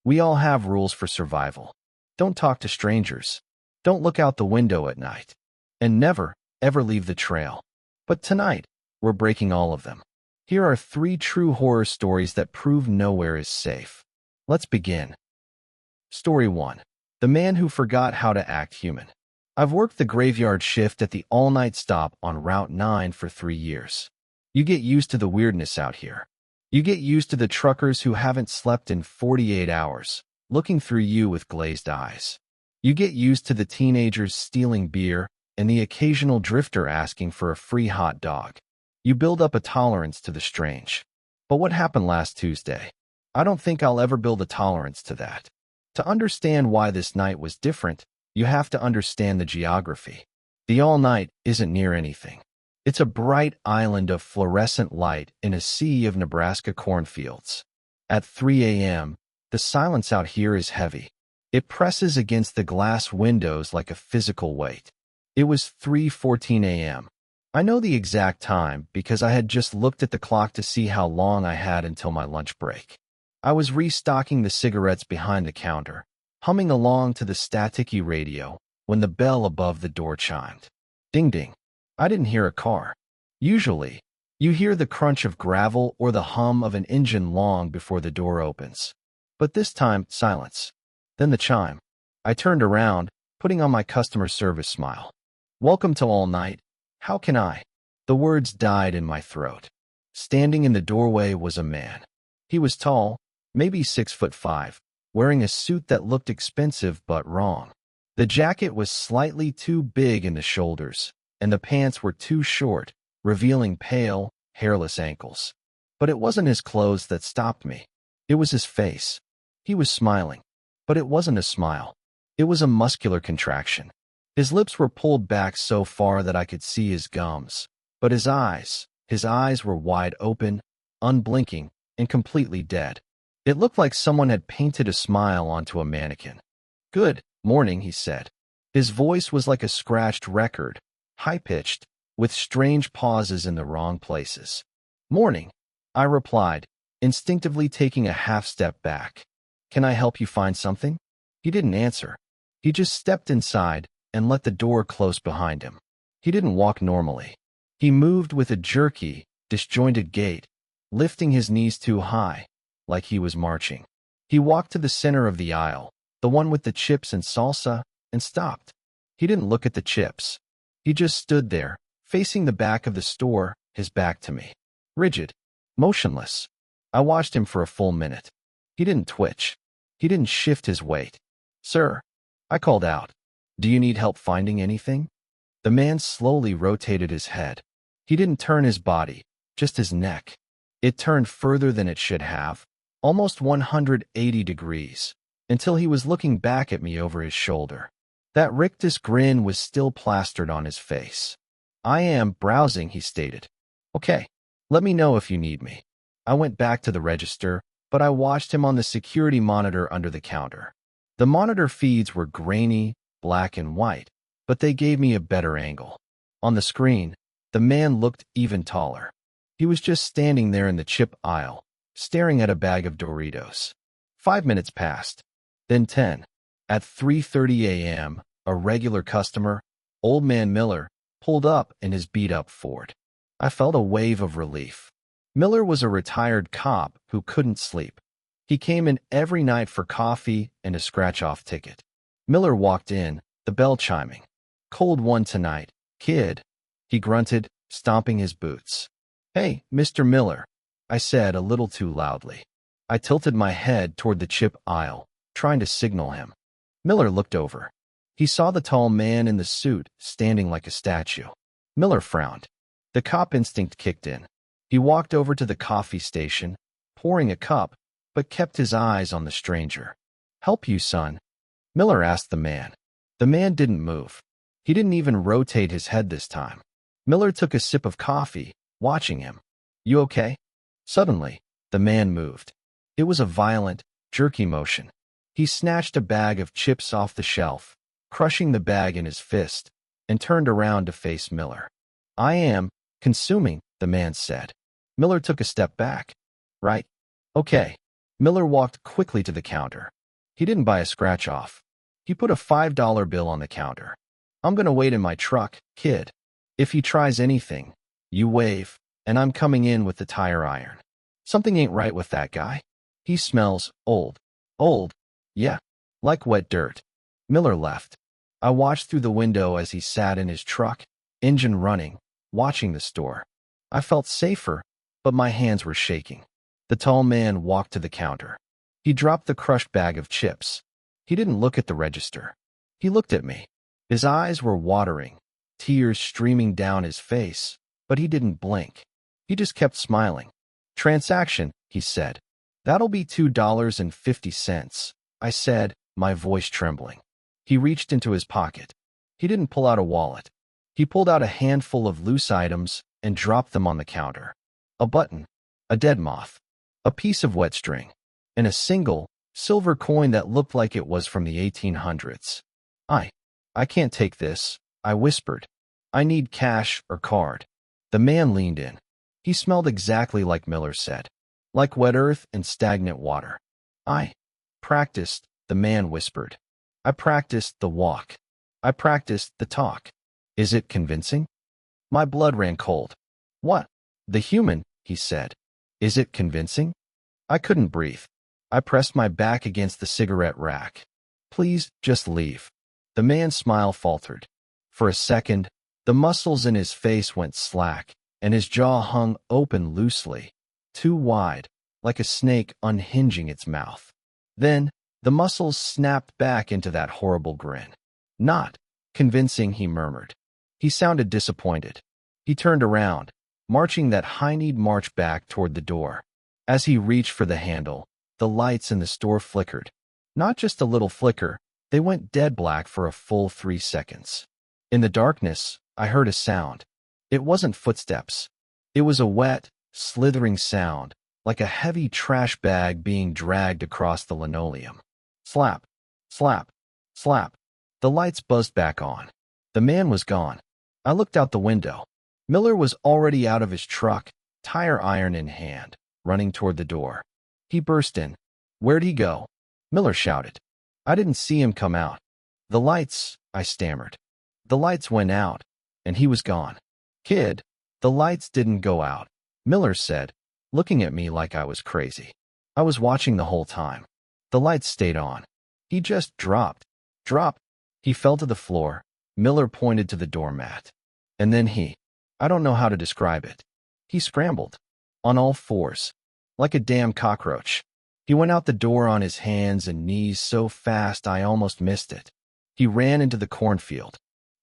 We all have rules for survival. Don't talk to strangers. Don't look out the window at night. And never, ever leave the trail. But tonight, we're breaking all of them. Here are 3 true horror stories that prove nowhere is safe. Let's begin. Story 1. The Man Who Forgot How to Act Human. I've worked the graveyard shift at the all-night stop on Route 9 for 3 years. You get used to the weirdness out here. You get used to the truckers who haven't slept in 48 hours, looking through you with glazed eyes. You get used to the teenagers stealing beer and the occasional drifter asking for a free hot dog. You build up a tolerance to the strange. But what happened last Tuesday? I don't think I'll ever build a tolerance to that. To understand why this night was different, you have to understand the geography. The all-night isn't near anything. It's a bright island of fluorescent light in a sea of Nebraska cornfields. At 3 a.m., the silence out here is heavy. It presses against the glass windows like a physical weight. It was 3:14 a.m. I know the exact time because I had just looked at the clock to see how long I had until my lunch break. I was restocking the cigarettes behind the counter, humming along to the staticky radio, when the bell above the door chimed. Ding ding. I didn't hear a car. Usually, you hear the crunch of gravel or the hum of an engine long before the door opens. But this time, silence. Then the chime. I turned around, putting on my customer service smile. Welcome to all night. How can I? The words died in my throat. Standing in the doorway was a man. He was tall, maybe 6'5", wearing a suit that looked expensive but wrong. The jacket was slightly too big in the shoulders, and the pants were too short, revealing pale, hairless ankles. But it wasn't his clothes that stopped me. It was his face. He was smiling. But it wasn't a smile. It was a muscular contraction. His lips were pulled back so far that I could see his gums. But his eyes were wide open, unblinking, and completely dead. It looked like someone had painted a smile onto a mannequin. Good morning, he said. His voice was like a scratched record, high-pitched, with strange pauses in the wrong places. Morning, I replied, instinctively taking a half-step back. Can I help you find something? He didn't answer. He just stepped inside and let the door close behind him. He didn't walk normally. He moved with a jerky, disjointed gait, lifting his knees too high, like he was marching. He walked to the center of the aisle, the one with the chips and salsa, and stopped. He didn't look at the chips. He just stood there, facing the back of the store, his back to me. Rigid, motionless. I watched him for a full minute. He didn't twitch. He didn't shift his weight. Sir, I called out. Do you need help finding anything? The man slowly rotated his head. He didn't turn his body, just his neck. It turned further than it should have, almost 180 degrees, until he was looking back at me over his shoulder. That rictus grin was still plastered on his face. I am browsing, he stated. Okay, let me know if you need me. I went back to the register, but I watched him on the security monitor under the counter. The monitor feeds were grainy, black and white, but they gave me a better angle. On the screen, the man looked even taller. He was just standing there in the chip aisle, staring at a bag of Doritos. 5 minutes passed, then 10. At 3:30 a.m., a regular customer, Old Man Miller, pulled up in his beat-up Ford. I felt a wave of relief. Miller was a retired cop who couldn't sleep. He came in every night for coffee and a scratch-off ticket. Miller walked in, the bell chiming. Cold one tonight, kid, he grunted, stomping his boots. Hey, Mr. Miller, I said a little too loudly. I tilted my head toward the chip aisle, trying to signal him. Miller looked over. He saw the tall man in the suit standing like a statue. Miller frowned. The cop instinct kicked in. He walked over to the coffee station, pouring a cup, but kept his eyes on the stranger. Help you, son? Miller asked the man. The man didn't move. He didn't even rotate his head this time. Miller took a sip of coffee, watching him. You okay? Suddenly, the man moved. It was a violent, jerky motion. He snatched a bag of chips off the shelf, crushing the bag in his fist, and turned around to face Miller. I am consuming, the man said. Miller took a step back. Right. Okay. Miller walked quickly to the counter. He didn't buy a scratch-off. He put a $5 bill on the counter. I'm gonna wait in my truck, kid. If he tries anything, you wave, and I'm coming in with the tire iron. Something ain't right with that guy. He smells old. Old? Yeah. Like wet dirt. Miller left. I watched through the window as he sat in his truck, engine running, watching the store. I felt safer, but my hands were shaking. The tall man walked to the counter. He dropped the crushed bag of chips. He didn't look at the register. He looked at me. His eyes were watering, tears streaming down his face, but he didn't blink. He just kept smiling. Transaction, he said. That'll be $2.50, I said, my voice trembling. He reached into his pocket. He didn't pull out a wallet. He pulled out a handful of loose items and dropped them on the counter. A button, a dead moth, a piece of wet string, and a single, silver coin that looked like it was from the 1800s. I can't take this, I whispered. I need cash or card. The man leaned in. He smelled exactly like Miller said, like wet earth and stagnant water. I practiced, the man whispered. I practiced the walk. I practiced the talk. Is it convincing? My blood ran cold. What? The human, he said. Is it convincing? I couldn't breathe. I pressed my back against the cigarette rack. Please, just leave. The man's smile faltered. For a second, the muscles in his face went slack, and his jaw hung open loosely, too wide, like a snake unhinging its mouth. Then, the muscles snapped back into that horrible grin. Not convincing, he murmured. He sounded disappointed. He turned around, marching that high-kneed march back toward the door. As he reached for the handle, the lights in the store flickered. Not just a little flicker, they went dead black for a full 3 seconds. In the darkness, I heard a sound. It wasn't footsteps. It was a wet, slithering sound, like a heavy trash bag being dragged across the linoleum. Slap, slap, slap. The lights buzzed back on. The man was gone. I looked out the window. Miller was already out of his truck, tire iron in hand, running toward the door. He burst in. Where'd he go? Miller shouted. I didn't see him come out. The lights, I stammered. The lights went out, and he was gone. Kid, the lights didn't go out, Miller said, looking at me like I was crazy. I was watching the whole time. The lights stayed on. He just dropped. He fell to the floor. Miller pointed to the doormat. And then I don't know how to describe it. He scrambled. On all fours. Like a damn cockroach. He went out the door on his hands and knees so fast I almost missed it. He ran into the cornfield.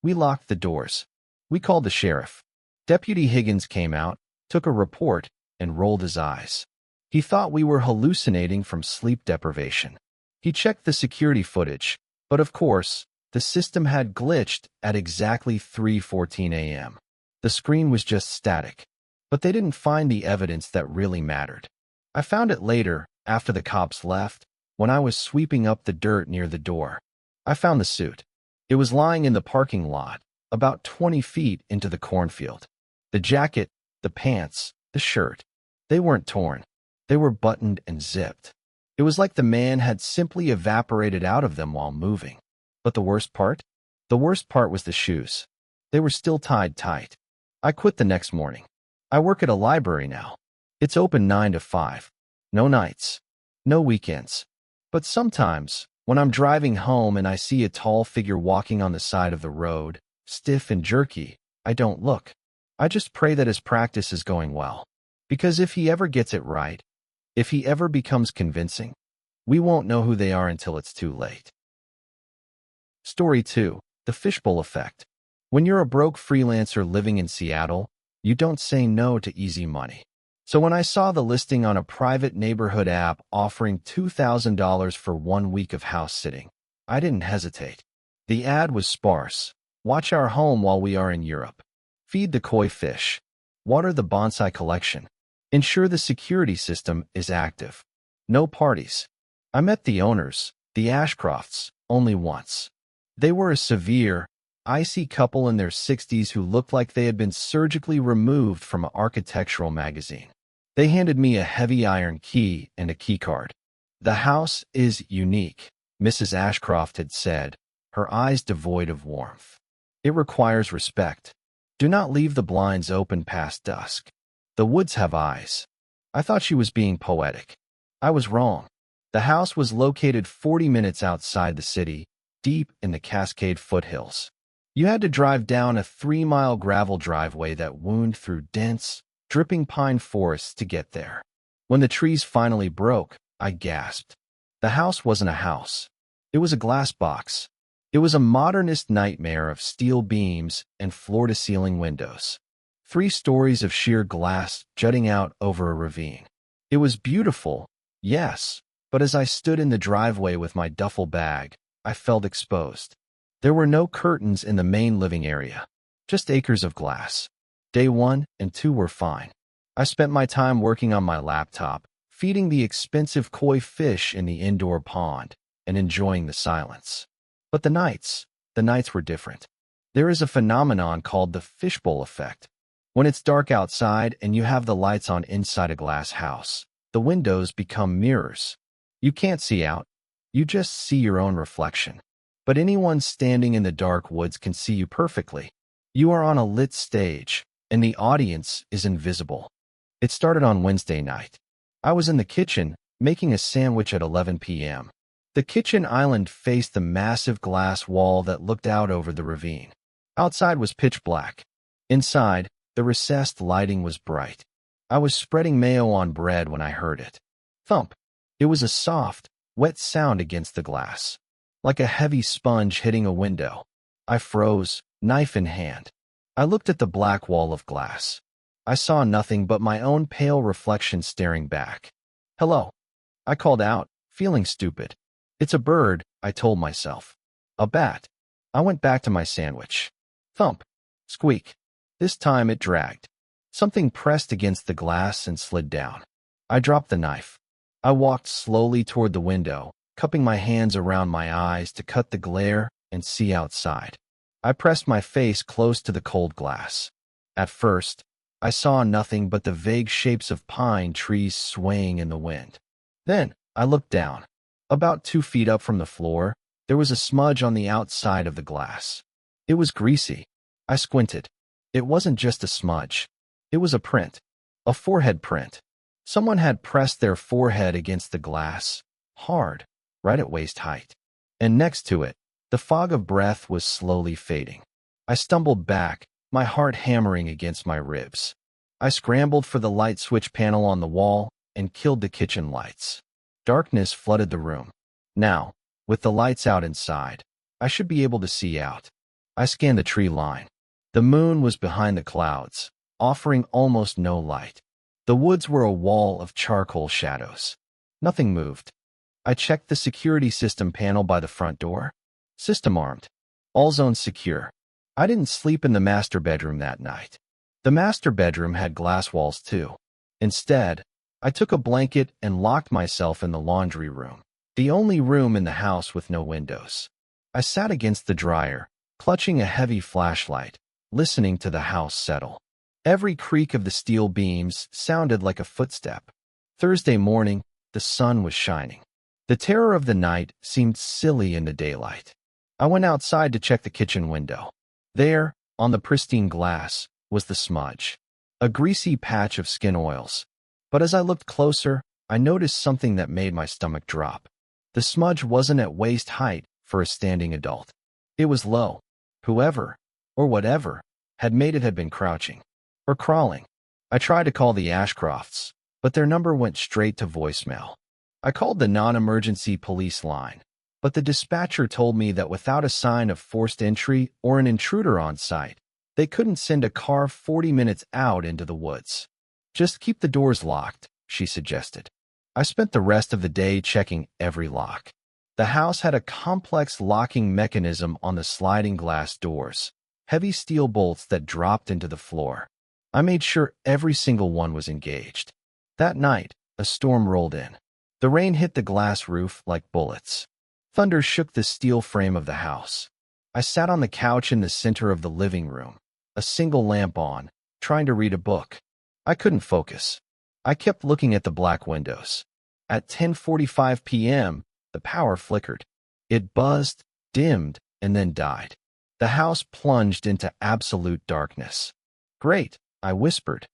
We locked the doors. We called the sheriff. Deputy Higgins came out, took a report, and rolled his eyes. He thought we were hallucinating from sleep deprivation. He checked the security footage, but of course, the system had glitched at exactly 3:14 a.m. The screen was just static, but they didn't find the evidence that really mattered. I found it later, after the cops left, when I was sweeping up the dirt near the door. I found the suit. It was lying in the parking lot, about 20 feet into the cornfield. The jacket, the pants, the shirt, they weren't torn. They were buttoned and zipped. It was like the man had simply evaporated out of them while moving. But the worst part? The worst part was the shoes. They were still tied tight. I quit the next morning. I work at a library now. It's open 9 to 5. No nights. No weekends. But sometimes, when I'm driving home and I see a tall figure walking on the side of the road, stiff and jerky, I don't look. I just pray that his practice is going well. Because if he ever gets it right, if he ever becomes convincing, we won't know who they are until it's too late. Story 2. The Fishbowl Effect. When you're a broke freelancer living in Seattle, you don't say no to easy money. So when I saw the listing on a private neighborhood app offering $2,000 for 1 week of house sitting, I didn't hesitate. The ad was sparse. Watch our home while we are in Europe. Feed the koi fish. Water the bonsai collection. Ensure the security system is active. No parties. I met the owners, the Ashcrofts, only once. They were a severe, icy couple in their 60s who looked like they had been surgically removed from an architectural magazine. They handed me a heavy iron key and a keycard. The house is unique, Mrs. Ashcroft had said, her eyes devoid of warmth. It requires respect. Do not leave the blinds open past dusk. The woods have eyes. I thought she was being poetic. I was wrong. The house was located 40 minutes outside the city, deep in the Cascade foothills. You had to drive down a 3-mile gravel driveway that wound through dense, dripping pine forests to get there. When the trees finally broke, I gasped. The house wasn't a house. It was a glass box. It was a modernist nightmare of steel beams and floor-to-ceiling windows. 3 stories of sheer glass jutting out over a ravine. It was beautiful, yes, but as I stood in the driveway with my duffel bag, I felt exposed. There were no curtains in the main living area, just acres of glass. Day 1 and 2 were fine. I spent my time working on my laptop, feeding the expensive koi fish in the indoor pond, and enjoying the silence. But the nights were different. There is a phenomenon called the fishbowl effect. When it's dark outside and you have the lights on inside a glass house, the windows become mirrors. You can't see out. You just see your own reflection. But anyone standing in the dark woods can see you perfectly. You are on a lit stage, and the audience is invisible. It started on Wednesday night. I was in the kitchen, making a sandwich at 11 p.m. The kitchen island faced the massive glass wall that looked out over the ravine. Outside was pitch black. Inside, the recessed lighting was bright. I was spreading mayo on bread when I heard it. Thump. It was a soft, wet sound against the glass, like a heavy sponge hitting a window. I froze, knife in hand. I looked at the black wall of glass. I saw nothing but my own pale reflection staring back. "Hello," I called out, feeling stupid. "It's a bird," I told myself. "A bat." I went back to my sandwich. Thump. Squeak. This time it dragged. Something pressed against the glass and slid down. I dropped the knife. I walked slowly toward the window, cupping my hands around my eyes to cut the glare and see outside. I pressed my face close to the cold glass. At first, I saw nothing but the vague shapes of pine trees swaying in the wind. Then, I looked down. About 2 feet up from the floor, there was a smudge on the outside of the glass. It was greasy. I squinted. It wasn't just a smudge. It was a print. A forehead print. Someone had pressed their forehead against the glass, hard, right at waist height. And next to it, the fog of breath was slowly fading. I stumbled back, my heart hammering against my ribs. I scrambled for the light switch panel on the wall and killed the kitchen lights. Darkness flooded the room. Now, with the lights out inside, I should be able to see out. I scanned the tree line. The moon was behind the clouds, offering almost no light. The woods were a wall of charcoal shadows. Nothing moved. I checked the security system panel by the front door. System armed. All zones secure. I didn't sleep in the master bedroom that night. The master bedroom had glass walls too. Instead, I took a blanket and locked myself in the laundry room, the only room in the house with no windows. I sat against the dryer, clutching a heavy flashlight, listening to the house settle. Every creak of the steel beams sounded like a footstep. Thursday morning, the sun was shining. The terror of the night seemed silly in the daylight. I went outside to check the kitchen window. There, on the pristine glass, was the smudge, a greasy patch of skin oils. But as I looked closer, I noticed something that made my stomach drop. The smudge wasn't at waist height for a standing adult. It was low. Whoever, or whatever, had made it had been crouching. Or crawling. I tried to call the Ashcrofts, but their number went straight to voicemail. I called the non-emergency police line, but the dispatcher told me that without a sign of forced entry or an intruder on site, they couldn't send a car 40 minutes out into the woods. "Just keep the doors locked," she suggested. I spent the rest of the day checking every lock. The house had a complex locking mechanism on the sliding glass doors, heavy steel bolts that dropped into the floor. I made sure every single one was engaged. That night, a storm rolled in. The rain hit the glass roof like bullets. Thunder shook the steel frame of the house. I sat on the couch in the center of the living room, a single lamp on, trying to read a book. I couldn't focus. I kept looking at the black windows. At 10:45 p.m., the power flickered. It buzzed, dimmed, and then died. The house plunged into absolute darkness. "Great," I whispered.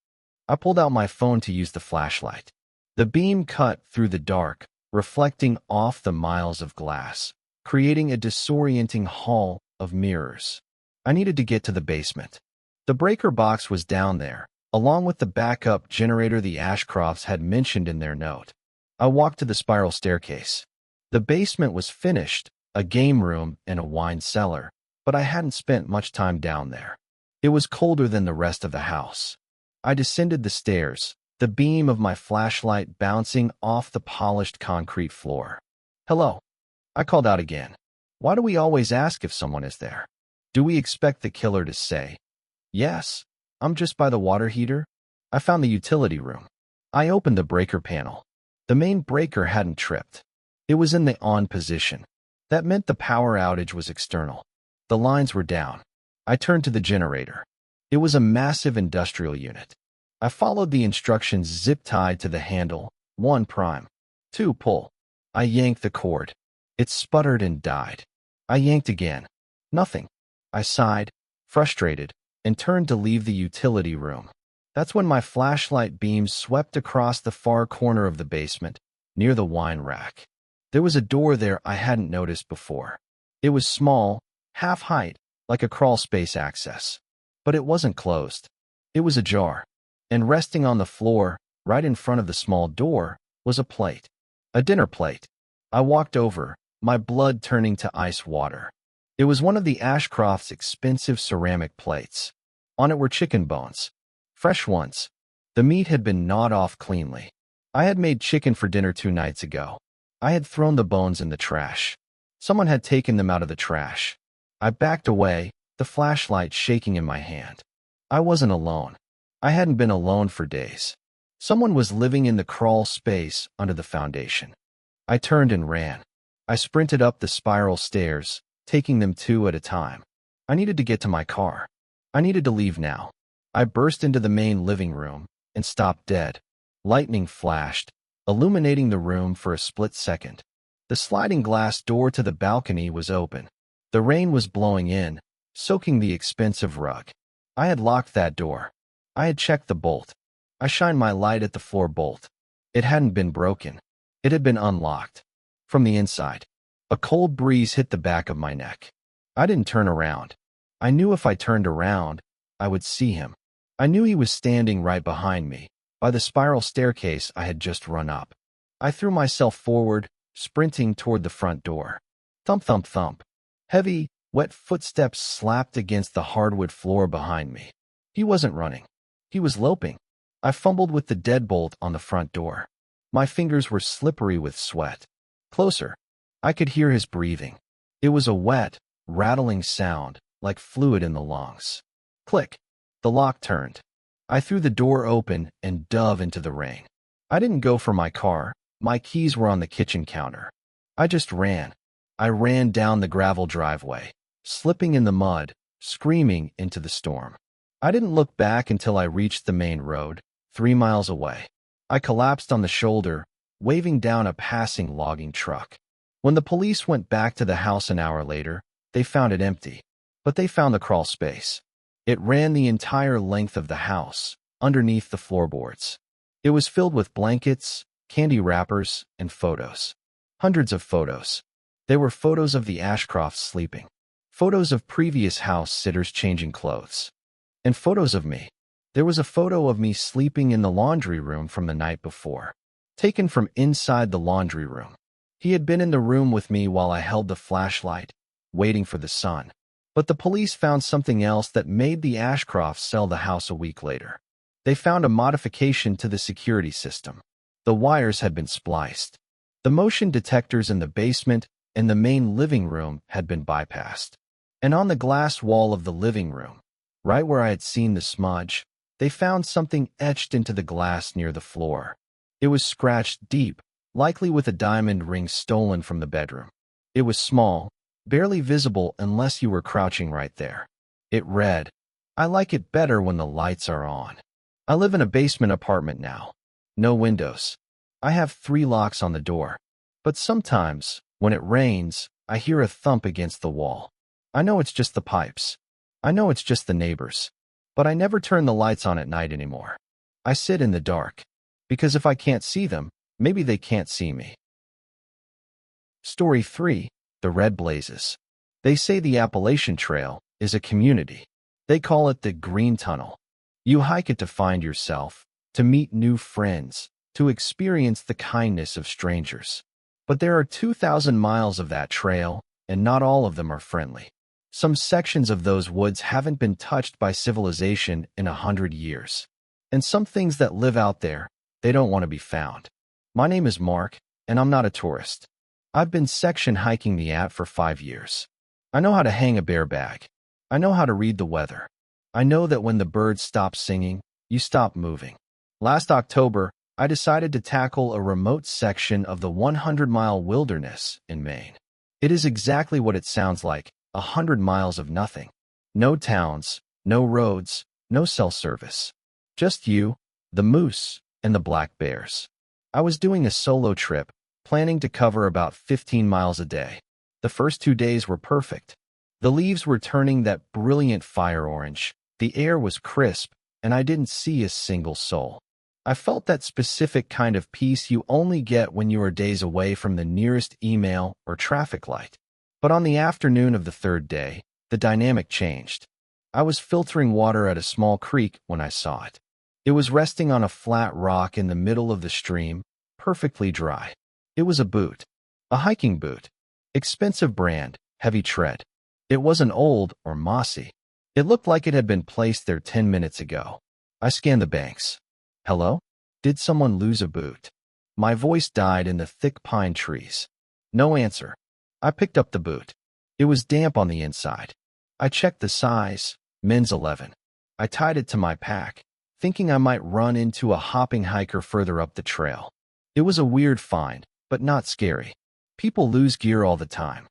I pulled out my phone to use the flashlight. The beam cut through the dark, reflecting off the miles of glass, creating a disorienting hall of mirrors. I needed to get to the basement. The breaker box was down there, along with the backup generator the Ashcrofts had mentioned in their note. I walked to the spiral staircase. The basement was finished, a game room and a wine cellar, but I hadn't spent much time down there. It was colder than the rest of the house. I descended the stairs, the beam of my flashlight bouncing off the polished concrete floor. "Hello," I called out again. Why do we always ask if someone is there? Do we expect the killer to say, "Yes, I'm just by the water heater"? I found the utility room. I opened the breaker panel. The main breaker hadn't tripped. It was in the on position. That meant the power outage was external. The lines were down. I turned to the generator. It was a massive industrial unit. I followed the instructions zip-tied to the handle. 1 prime. 2 pull. I yanked the cord. It sputtered and died. I yanked again. Nothing. I sighed, frustrated, and turned to leave the utility room. That's when my flashlight beam swept across the far corner of the basement, near the wine rack. There was a door there I hadn't noticed before. It was small, half-height, like a crawl space access. But it wasn't closed. It was ajar. And resting on the floor, right in front of the small door, was a plate. A dinner plate. I walked over, my blood turning to ice water. It was one of the Ashcrofts' expensive ceramic plates. On it were chicken bones. Fresh ones. The meat had been gnawed off cleanly. I had made chicken for dinner 2 nights ago. I had thrown the bones in the trash. Someone had taken them out of the trash. I backed away, the flashlight shaking in my hand. I wasn't alone. I hadn't been alone for days. Someone was living in the crawl space under the foundation. I turned and ran. I sprinted up the spiral stairs, taking them 2 at a time. I needed to get to my car. I needed to leave now. I burst into the main living room and stopped dead. Lightning flashed, illuminating the room for a split second. The sliding glass door to the balcony was open. The rain was blowing in, soaking the expensive rug. I had locked that door. I had checked the bolt. I shined my light at the floor bolt. It hadn't been broken. It had been unlocked. From the inside, a cold breeze hit the back of my neck. I didn't turn around. I knew if I turned around, I would see him. I knew he was standing right behind me, by the spiral staircase I had just run up. I threw myself forward, sprinting toward the front door. Thump, thump, thump. Heavy, wet footsteps slapped against the hardwood floor behind me. He wasn't running. He was loping. I fumbled with the deadbolt on the front door. My fingers were slippery with sweat. Closer. I could hear his breathing. It was a wet, rattling sound, like fluid in the lungs. Click. The lock turned. I threw the door open and dove into the rain. I didn't go for my car. My keys were on the kitchen counter. I just ran. I ran down the gravel driveway, slipping in the mud, screaming into the storm. I didn't look back until I reached the main road, 3 miles away. I collapsed on the shoulder, waving down a passing logging truck. When the police went back to the house an hour later, they found it empty. But they found the crawl space. It ran the entire length of the house, underneath the floorboards. It was filled with blankets, candy wrappers, and photos. Hundreds of photos. They were photos of the Ashcrofts sleeping. Photos of previous house sitters changing clothes. And photos of me. There was a photo of me sleeping in the laundry room from the night before, taken from inside the laundry room. He had been in the room with me while I held the flashlight, waiting for the sun. But the police found something else that made the Ashcrofts sell the house a week later. They found a modification to the security system. The wires had been spliced. The motion detectors in the basement and the main living room had been bypassed. And on the glass wall of the living room, right where I had seen the smudge, they found something etched into the glass near the floor. It was scratched deep, likely with a diamond ring stolen from the bedroom. It was small, barely visible unless you were crouching right there. It read, "I like it better when the lights are on. I live in a basement apartment now. No windows. I have 3 locks on the door. But sometimes, when it rains, I hear a thump against the wall. I know it's just the pipes. I know it's just the neighbors. But I never turn the lights on at night anymore. I sit in the dark. Because if I can't see them, maybe they can't see me. Story 3. The Red Blazes. They say the Appalachian Trail is a community. They call it the Green Tunnel. You hike it to find yourself, to meet new friends, to experience the kindness of strangers. But there are 2,000 miles of that trail, and not all of them are friendly. Some sections of those woods haven't been touched by civilization in 100 years. And some things that live out there, they don't want to be found. My name is Mark, and I'm not a tourist. I've been section hiking the App for 5 years. I know how to hang a bear bag. I know how to read the weather. I know that when the birds stop singing, you stop moving. Last October, I decided to tackle a remote section of the 100-mile wilderness in Maine. It is exactly what it sounds like, 100 miles of nothing. No towns, no roads, no cell service. Just you, the moose, and the black bears. I was doing a solo trip, planning to cover about 15 miles a day. The first 2 days were perfect. The leaves were turning that brilliant fire orange, the air was crisp, and I didn't see a single soul. I felt that specific kind of peace you only get when you are days away from the nearest email or traffic light. But on the afternoon of the 3rd day, the dynamic changed. I was filtering water at a small creek when I saw it. It was resting on a flat rock in the middle of the stream, perfectly dry. It was a boot. A hiking boot. Expensive brand, heavy tread. It wasn't old or mossy. It looked like it had been placed there 10 minutes ago. I scanned the banks. Hello? Did someone lose a boot? My voice died in the thick pine trees. No answer. I picked up the boot. It was damp on the inside. I checked the size, men's 11. I tied it to my pack, thinking I might run into a hopping hiker further up the trail. It was a weird find, but not scary. People lose gear all the time.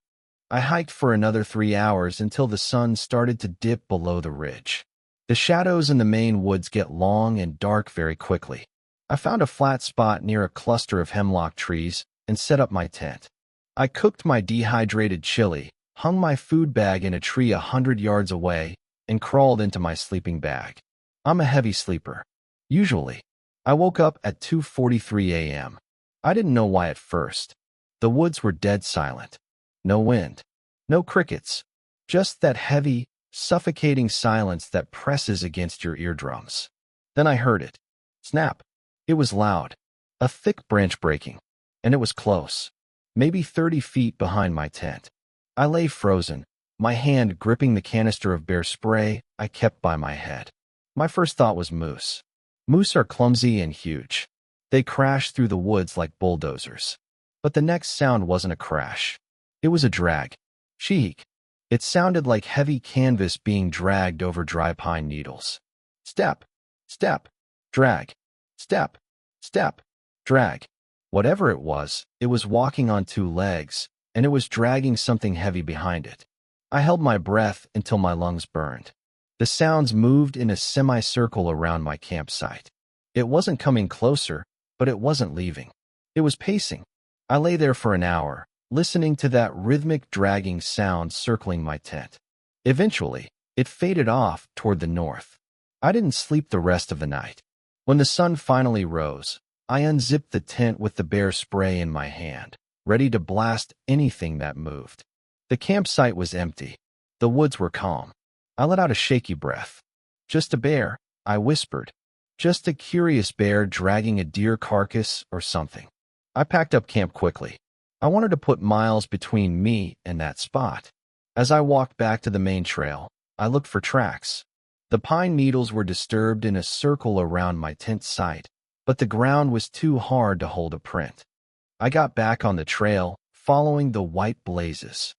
I hiked for another 3 hours until the sun started to dip below the ridge. The shadows in the Maine woods get long and dark very quickly. I found a flat spot near a cluster of hemlock trees and set up my tent. I cooked my dehydrated chili, hung my food bag in a tree 100 yards away, and crawled into my sleeping bag. I'm a heavy sleeper. Usually. I woke up at 2:43 a.m. I didn't know why at first. The woods were dead silent. No wind. No crickets. Just that heavy, suffocating silence that presses against your eardrums. Then I heard it. Snap. It was loud. A thick branch breaking. And it was close. Maybe 30 feet behind my tent. I lay frozen, my hand gripping the canister of bear spray I kept by my head. My first thought was moose. Moose are clumsy and huge. They crash through the woods like bulldozers. But the next sound wasn't a crash. It was a drag. Cheek. It sounded like heavy canvas being dragged over dry pine needles. Step. Step. Drag. Step. Step. Drag. Whatever it was walking on 2 legs, and it was dragging something heavy behind it. I held my breath until my lungs burned. The sounds moved in a semicircle around my campsite. It wasn't coming closer, but it wasn't leaving. It was pacing. I lay there for an hour, listening to that rhythmic dragging sound circling my tent. Eventually, it faded off toward the north. I didn't sleep the rest of the night. When the sun finally rose, I unzipped the tent with the bear spray in my hand, ready to blast anything that moved. The campsite was empty. The woods were calm. I let out a shaky breath. Just a bear, I whispered. Just a curious bear dragging a deer carcass or something. I packed up camp quickly. I wanted to put miles between me and that spot. As I walked back to the main trail, I looked for tracks. The pine needles were disturbed in a circle around my tent site, but the ground was too hard to hold a print. I got back on the trail, following the white blazes.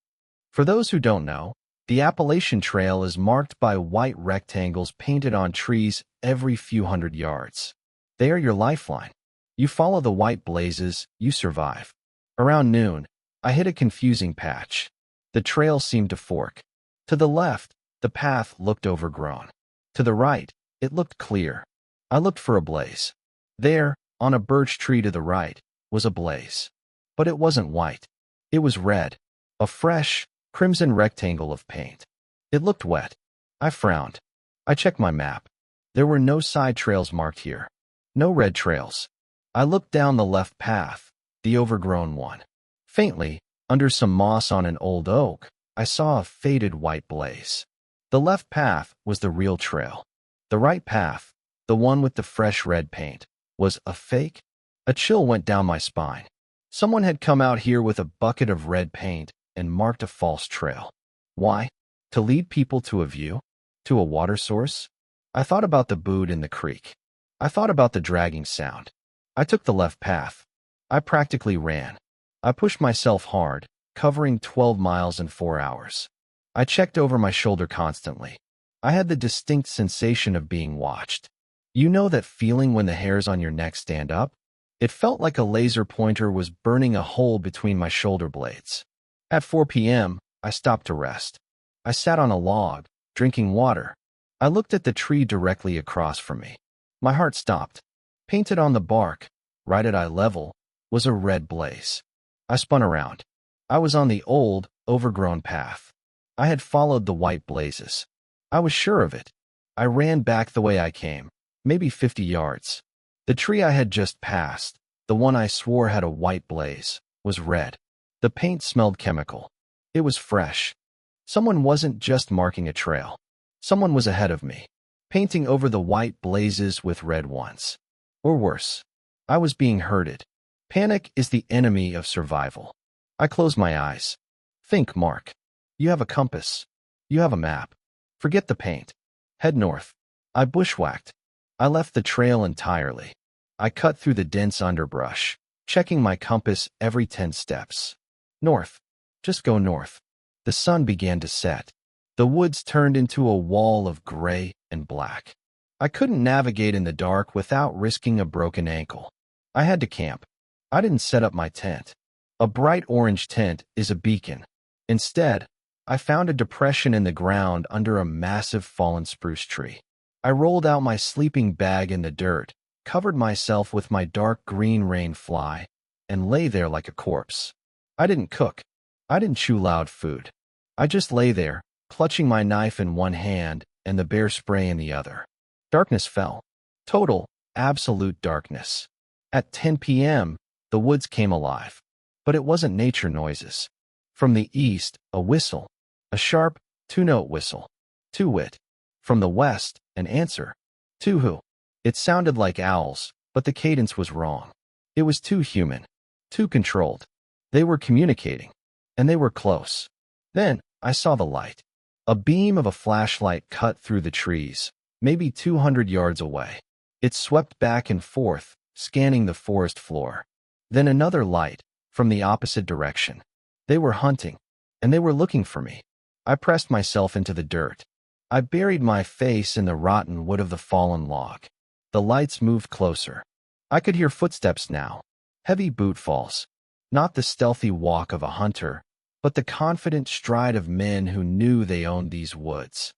For those who don't know, the Appalachian Trail is marked by white rectangles painted on trees every few hundred yards. They are your lifeline. You follow the white blazes, you survive. Around noon, I hit a confusing patch. The trail seemed to fork. To the left, the path looked overgrown. To the right, it looked clear. I looked for a blaze. There, on a birch tree to the right, was ablaze. But it wasn't white. It was red, a fresh, crimson rectangle of paint. It looked wet. I frowned. I checked my map. There were no side trails marked here. No red trails. I looked down the left path, the overgrown one. Faintly, under some moss on an old oak, I saw a faded white blaze. The left path was the real trail. The right path, the one with the fresh red paint, was a fake. A chill went down my spine. Someone had come out here with a bucket of red paint and marked a false trail. Why? To lead people to a view? To a water source? I thought about the boot in the creek. I thought about the dragging sound. I took the left path. I practically ran. I pushed myself hard, covering 12 miles in 4 hours. I checked over my shoulder constantly. I had the distinct sensation of being watched. You know that feeling when the hairs on your neck stand up? It felt like a laser pointer was burning a hole between my shoulder blades. At 4 p.m., I stopped to rest. I sat on a log, drinking water. I looked at the tree directly across from me. My heart stopped. Painted on the bark, right at eye level, was a red blaze. I spun around. I was on the old, overgrown path. I had followed the white blazes. I was sure of it. I ran back the way I came, maybe 50 yards. The tree I had just passed, the one I swore had a white blaze, was red. The paint smelled chemical. It was fresh. Someone wasn't just marking a trail. Someone was ahead of me, painting over the white blazes with red ones. Or worse, I was being herded. Panic is the enemy of survival. I closed my eyes. Think, Mark. You have a compass. You have a map. Forget the paint. Head north. I bushwhacked. I left the trail entirely. I cut through the dense underbrush, checking my compass every 10 steps. North. Just go north. The sun began to set. The woods turned into a wall of gray and black. I couldn't navigate in the dark without risking a broken ankle. I had to camp. I didn't set up my tent. A bright orange tent is a beacon. Instead, I found a depression in the ground under a massive fallen spruce tree. I rolled out my sleeping bag in the dirt, covered myself with my dark green rain fly, and lay there like a corpse. I didn't cook. I didn't chew loud food. I just lay there, clutching my knife in one hand and the bear spray in the other. Darkness fell. Total, absolute darkness. At 10 p.m., the woods came alive. But it wasn't nature noises. From the east, a whistle. A sharp, two-note whistle. Two-wit. From the west, an answer. Two-who. It sounded like owls, but the cadence was wrong. It was too human. Too controlled. They were communicating. And they were close. Then, I saw the light. A beam of a flashlight cut through the trees, maybe 200 yards away. It swept back and forth, scanning the forest floor. Then another light, from the opposite direction. They were hunting, and they were looking for me. I pressed myself into the dirt. I buried my face in the rotten wood of the fallen log. The lights moved closer. I could hear footsteps now, heavy bootfalls. Not the stealthy walk of a hunter, but the confident stride of men who knew they owned these woods.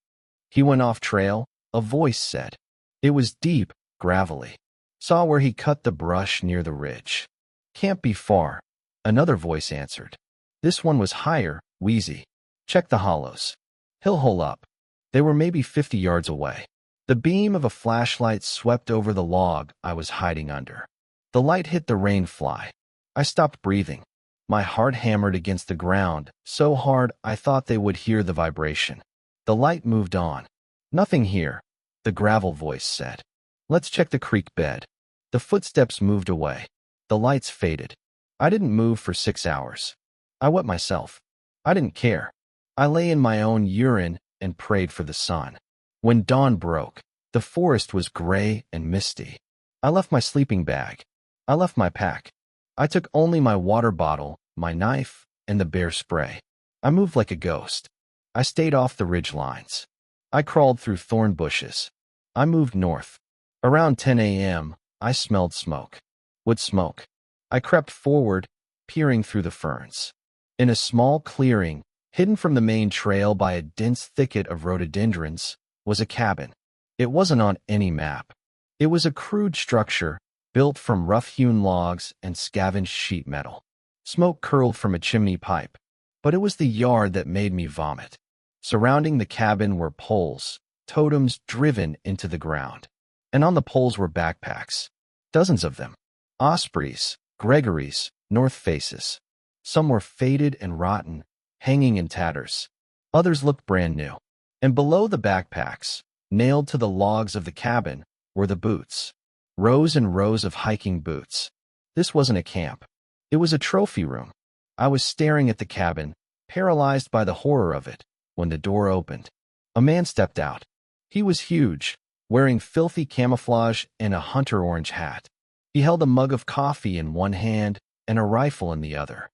He went off trail, a voice said. It was deep, gravelly. Saw where he cut the brush near the ridge. Can't be far. Another voice answered. This one was higher, wheezy. Check the hollows. He'll hole up. They were maybe 50 yards away. The beam of a flashlight swept over the log I was hiding under. The light hit the rain fly. I stopped breathing. My heart hammered against the ground, so hard I thought they would hear the vibration. The light moved on. Nothing here, the gravel voice said. Let's check the creek bed. The footsteps moved away. The lights faded. I didn't move for 6 hours. I wet myself. I didn't care. I lay in my own urine and prayed for the sun. When dawn broke, the forest was gray and misty. I left my sleeping bag. I left my pack. I took only my water bottle, my knife, and the bear spray. I moved like a ghost. I stayed off the ridge lines. I crawled through thorn bushes. I moved north. Around 10 a.m., I smelled smoke. Wood smoke. I crept forward, peering through the ferns. In a small clearing, hidden from the main trail by a dense thicket of rhododendrons, was a cabin. It wasn't on any map. It was a crude structure, built from rough-hewn logs and scavenged sheet metal. Smoke curled from a chimney pipe, but it was the yard that made me vomit. Surrounding the cabin were poles, totems driven into the ground. And on the poles were backpacks, dozens of them. Ospreys, Gregory's, North Faces. Some were faded and rotten, hanging in tatters. Others looked brand new. And below the backpacks, nailed to the logs of the cabin, were the boots. Rows and rows of hiking boots. This wasn't a camp. It was a trophy room. I was staring at the cabin, paralyzed by the horror of it, when the door opened. A man stepped out. He was huge, wearing filthy camouflage and a hunter orange hat. He held a mug of coffee in one hand and a rifle in the other.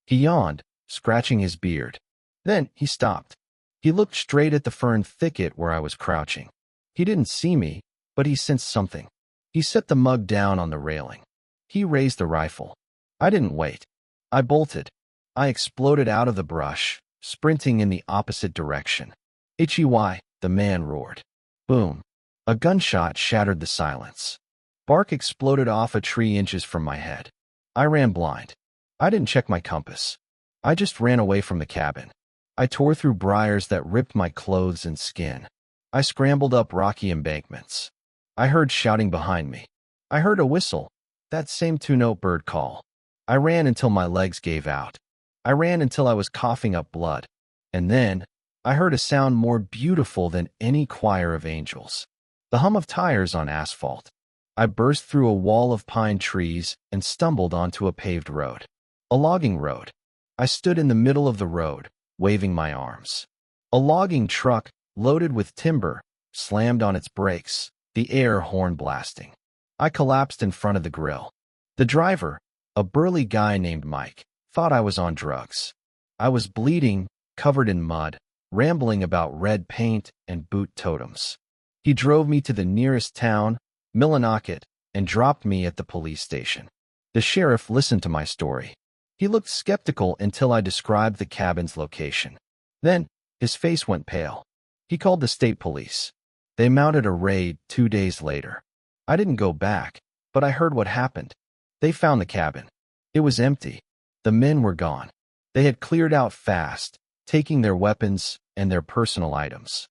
He yawned, scratching his beard. Then he stopped. He looked straight at the fern thicket where I was crouching. He didn't see me, but he sensed something. He set the mug down on the railing. He raised the rifle. I didn't wait. I bolted. I exploded out of the brush, sprinting in the opposite direction. "Hey," the man roared. Boom. A gunshot shattered the silence. Bark exploded off a tree inches from my head. I ran blind. I didn't check my compass. I just ran away from the cabin. I tore through briars that ripped my clothes and skin. I scrambled up rocky embankments. I heard shouting behind me. I heard a whistle, that same two-note bird call. I ran until my legs gave out. I ran until I was coughing up blood. And then, I heard a sound more beautiful than any choir of angels. The hum of tires on asphalt. I burst through a wall of pine trees and stumbled onto a paved road. A logging road. I stood in the middle of the road, waving my arms. A logging truck, loaded with timber, slammed on its brakes, the air horn blasting. I collapsed in front of the grill. The driver, a burly guy named Mike, thought I was on drugs. I was bleeding, covered in mud, rambling about red paint and boot totems. He drove me to the nearest town, Millinocket, and dropped me at the police station. The sheriff listened to my story. He looked skeptical until I described the cabin's location. Then, his face went pale. He called the state police. They mounted a raid 2 days later. I didn't go back, but I heard what happened. They found the cabin. It was empty. The men were gone. They had cleared out fast, taking their weapons and their personal items.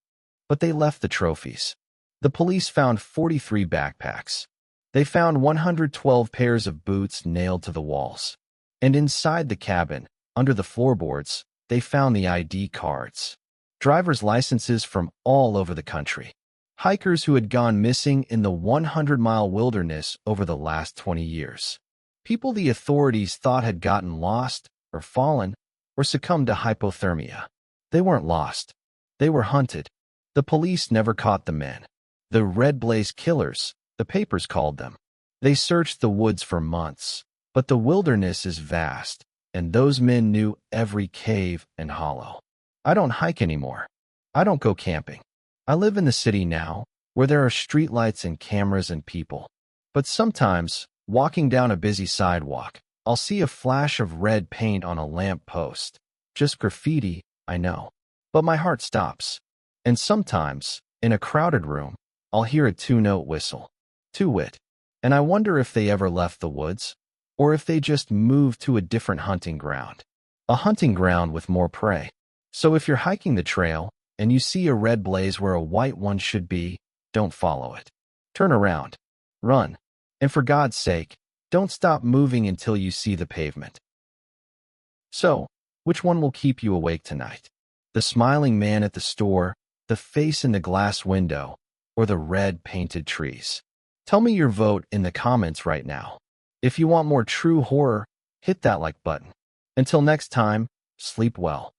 But they left the trophies. The police found 43 backpacks. They found 112 pairs of boots nailed to the walls. And inside the cabin, under the floorboards, they found the ID cards. Driver's licenses from all over the country. Hikers who had gone missing in the 100-mile wilderness over the last 20 years. People the authorities thought had gotten lost, or fallen, or succumbed to hypothermia. They weren't lost. They were hunted. The police never caught the men. The Red Blaze Killers, the papers called them. They searched the woods for months, but the wilderness is vast, and those men knew every cave and hollow. I don't hike anymore. I don't go camping. I live in the city now, where there are streetlights and cameras and people. But sometimes, walking down a busy sidewalk, I'll see a flash of red paint on a lamp post. Just graffiti, I know. But my heart stops. And sometimes, in a crowded room, I'll hear a two-note whistle. Two-wit. And I wonder if they ever left the woods, or if they just moved to a different hunting ground. A hunting ground with more prey. So if you're hiking the trail, and you see a red blaze where a white one should be, don't follow it. Turn around. Run. And for God's sake, don't stop moving until you see the pavement. So, which one will keep you awake tonight? The smiling man at the store, the face in the glass window, or the red painted trees? Tell me your vote in the comments right now. If you want more true horror, hit that like button. Until next time, sleep well.